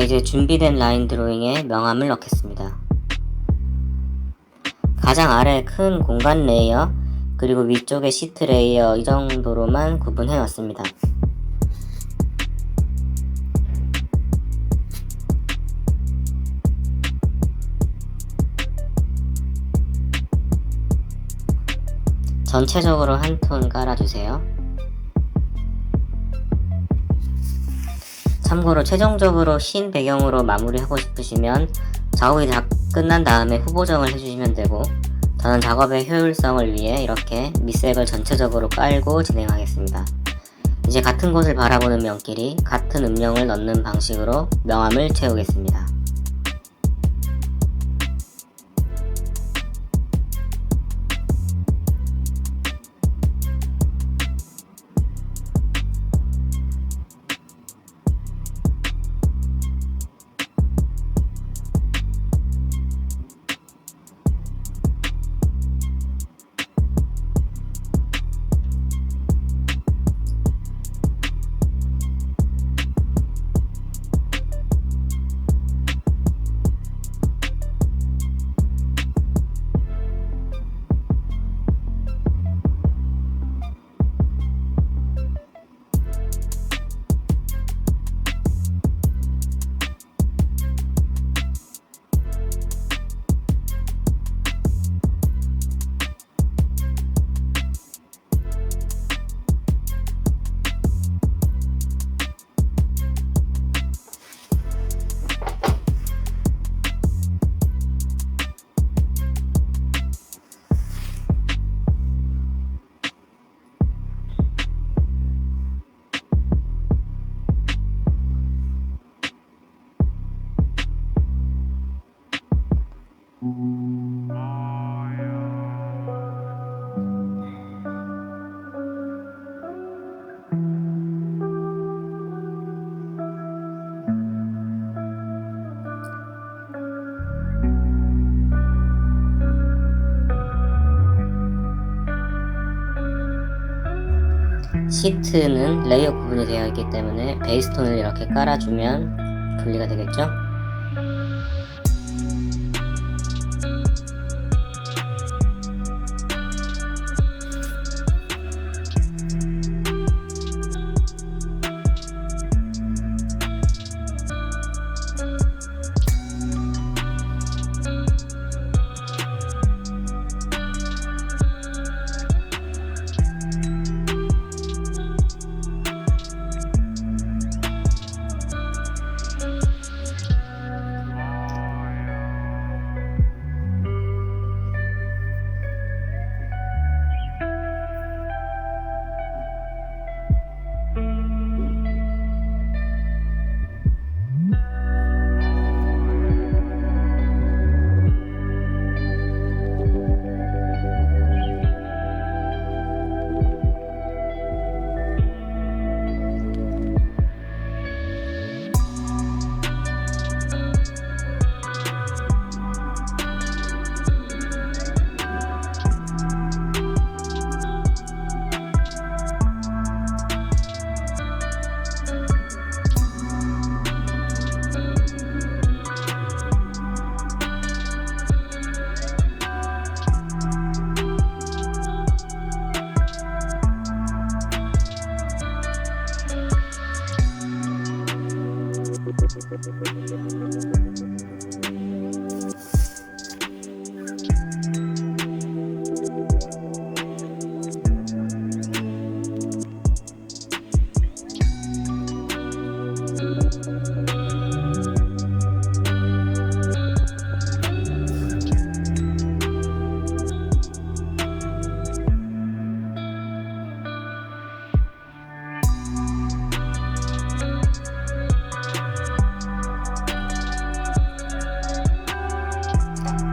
이제 준비된 라인 드로잉에 명암을 넣겠습니다. 가장 아래 큰 공간 레이어 그리고 위쪽에 시트 레이어 이 정도로만 구분해 놨습니다. 전체적으로 한 톤 깔아주세요. 참고로 최종적으로 흰 배경으로 마무리하고 싶으시면 작업이 다 끝난 다음에 후보정을 해주시면 되고, 저는 작업의 효율성을 위해 이렇게 밑색을 전체적으로 깔고 진행하겠습니다. 이제 같은 곳을 바라보는 면끼리 같은 음영을 넣는 방식으로 명암을 채우겠습니다. 시트는 레이어 구분이 되어 있기 때문에 베이스톤을 이렇게 깔아주면 분리가 되겠죠?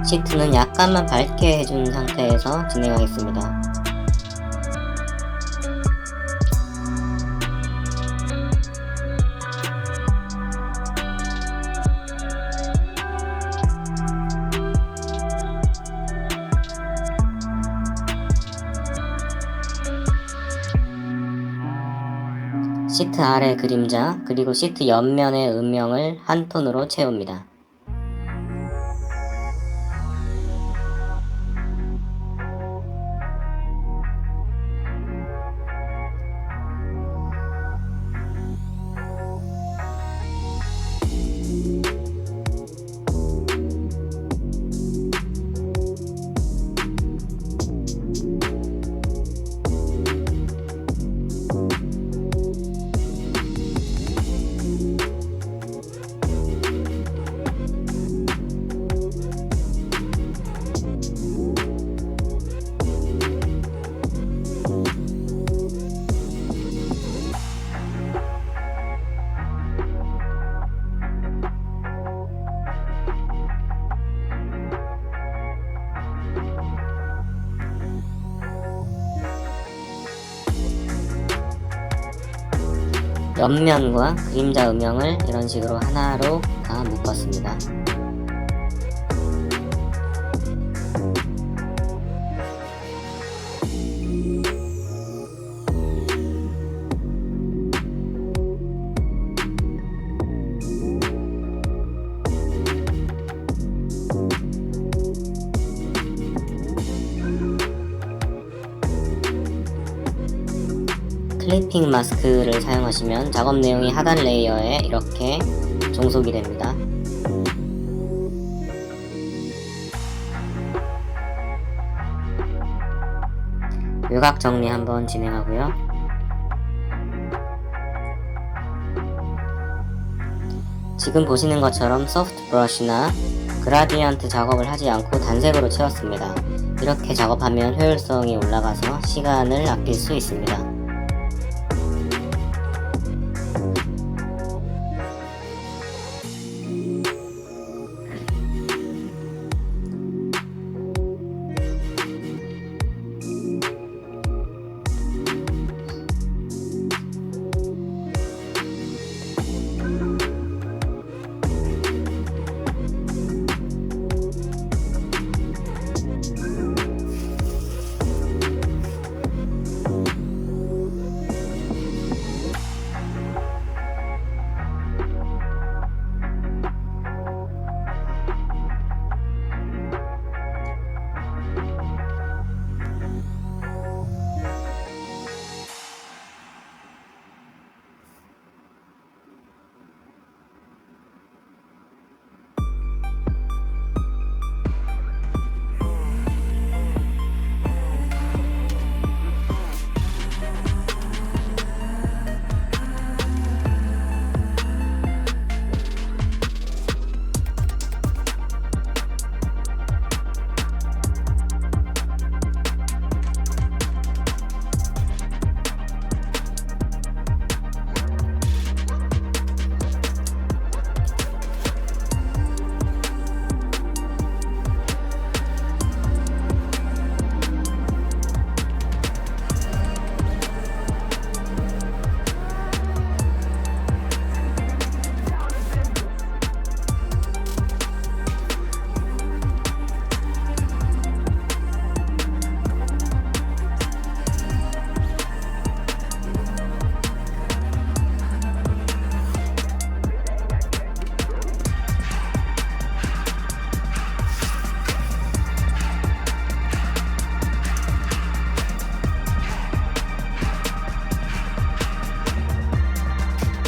시트는 약간만 밝게 해준 상태에서 진행하겠습니다. 시트 아래 그림자 그리고 시트 옆면의 음영을 한 톤으로 채웁니다. 옆면과 그림자 음영을 이런 식으로 하나로 다 묶었습니다. 클리핑 마스크를 사용하시면 작업 내용이 하단 레이어에 이렇게 종속이 됩니다. 외곽 정리 한번 진행하고요. 지금 보시는 것처럼 소프트 브러쉬나 그라디언트 작업을 하지 않고 단색으로 채웠습니다. 이렇게 작업하면 효율성이 올라가서 시간을 아낄 수 있습니다.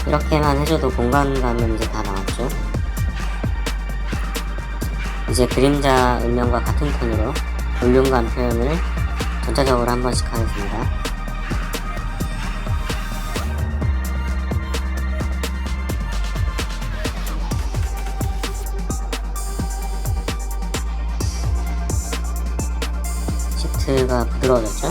이렇게만 해줘도 공간감은 이제 다 나왔죠. 이제 그림자 음영과 같은 톤으로 볼륨감 표현을 전체적으로 한 번씩 하겠습니다. 시트가 부드러워졌죠?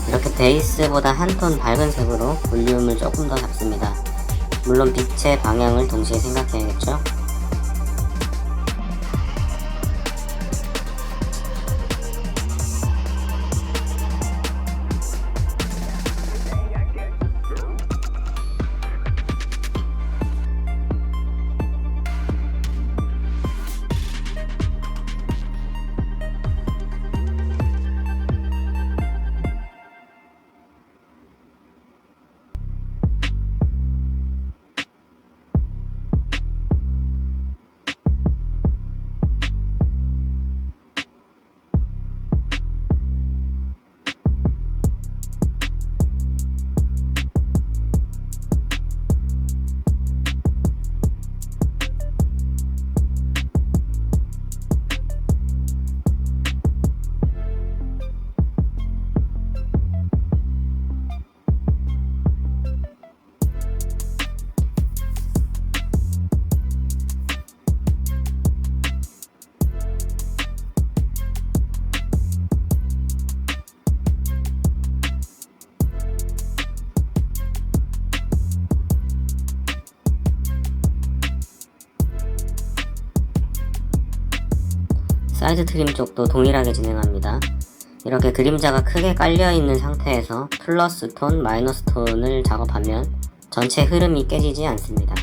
이렇게 베이스보다 한 톤 밝은 색으로 볼륨을 조금 더 잡습니다. 물론 빛의 방향을 동시에 생각해야겠죠? 사이드 트림 쪽도 동일하게 진행합니다. 이렇게 그림자가 크게 깔려있는 상태에서 플러스 톤, 마이너스 톤을 작업하면 전체 흐름이 깨지지 않습니다.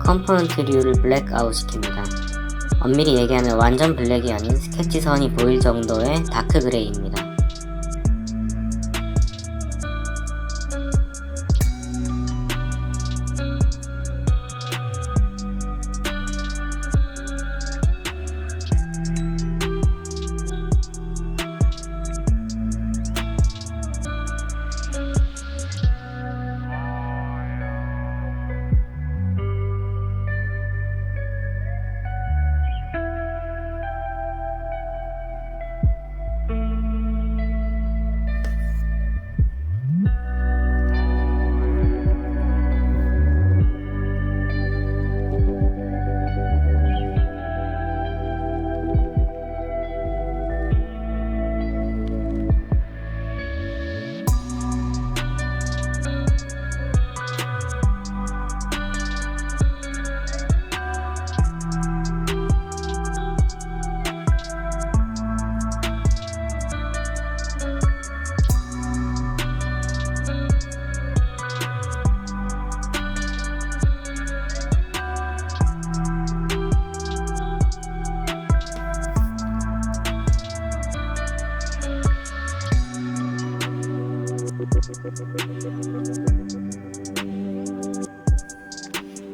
컴포넌트류를 블랙아웃 시킵니다. 엄밀히 얘기하면 완전 블랙이 아닌 스케치선이 보일 정도의 다크 그레이입니다.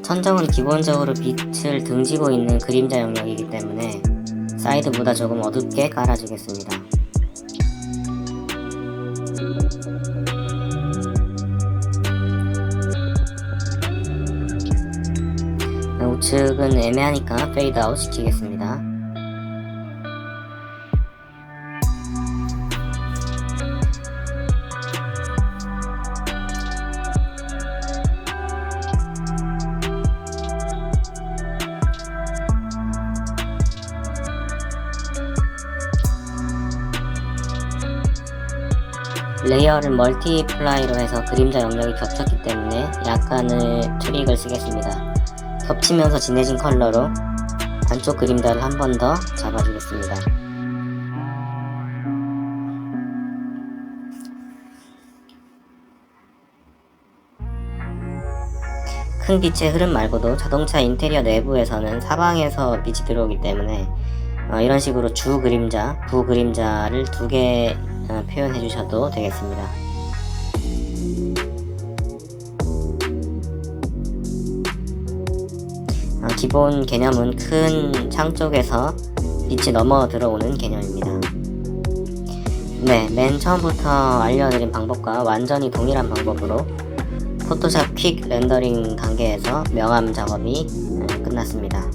천정은 기본적으로 빛을 등지고 있는 그림자 영역이기 때문에 사이드보다 조금 어둡게 깔아주겠습니다. 우측은 애매하니까 페이드 아웃 시키겠습니다. 레이어를 멀티플라이로 해서 그림자 영역이 겹쳤기 때문에 약간의 트릭을 쓰겠습니다. 겹치면서 진해진 컬러로 안쪽 그림자를 한 번 더 잡아주겠습니다. 큰 빛의 흐름 말고도 자동차 인테리어 내부에서는 사방에서 빛이 들어오기 때문에 이런 식으로 주 그림자, 부 그림자를 두 개 표현해 주셔도 되겠습니다. 기본 개념은 큰 창 쪽에서 빛이 넘어 들어오는 개념입니다. 네, 맨 처음부터 알려드린 방법과 완전히 동일한 방법으로 포토샵 퀵 렌더링 단계에서 명암 작업이 끝났습니다.